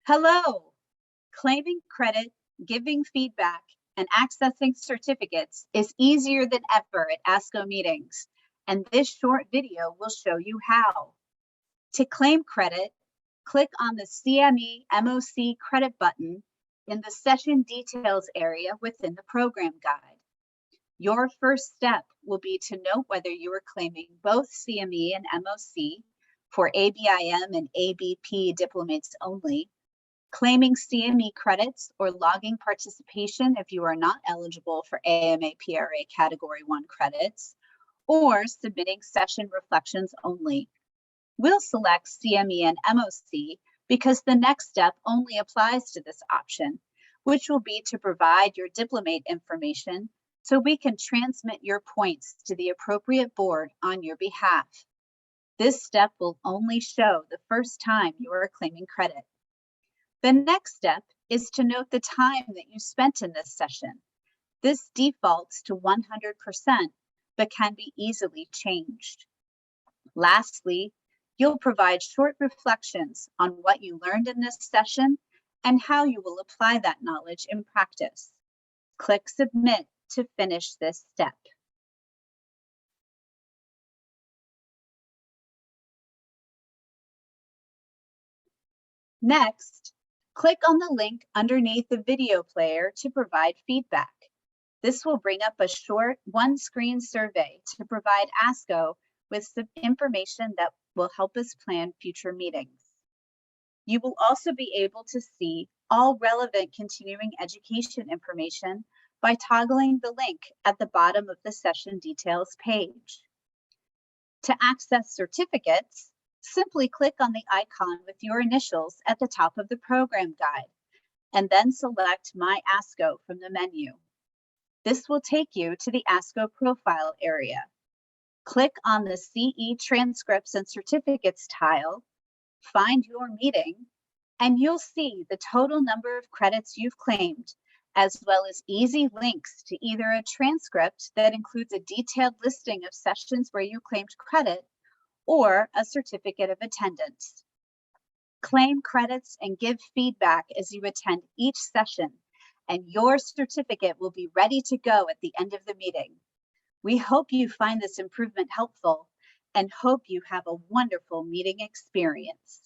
Hello! Claiming credit, giving feedback, and accessing certificates is easier than ever at ASCO meetings, and this short video will show you how. To claim credit, click on the CME MOC Credit button in the Session Details area within the Program Guide. Your first step will be to note whether you are claiming both CME and MOC for ABIM and ABP diplomates only, claiming CME credits or logging participation if you are not eligible for AMA PRA Category 1 credits, or submitting session reflections only. We'll select CME and MOC because the next step only applies to this option, which will be to provide your diplomate information so we can transmit your points to the appropriate board on your behalf. This step will only show the first time you are claiming credit. The next step is to note the time that you spent in this session. This defaults to 100%, but can be easily changed. Lastly, you'll provide short reflections on what you learned in this session and how you will apply that knowledge in practice. Click Submit to finish this step. Next, click on the link underneath the video player to provide feedback. This will bring up a short one-screen survey to provide ASCO with some information that will help us plan future meetings. You will also be able to see all relevant continuing education information by toggling the link at the bottom of the session details page. To access certificates, simply click on the icon with your initials at the top of the program guide, and then select My ASCO from the menu. This will take you to the ASCO profile area. Click on the CE Transcripts and Certificates tile, find your meeting, and you'll see the total number of credits you've claimed, as well as easy links to either a transcript that includes a detailed listing of sessions where you claimed credit, or a certificate of attendance. Claim credits and give feedback as you attend each session, and your certificate will be ready to go at the end of the meeting. We hope you find this improvement helpful and hope you have a wonderful meeting experience.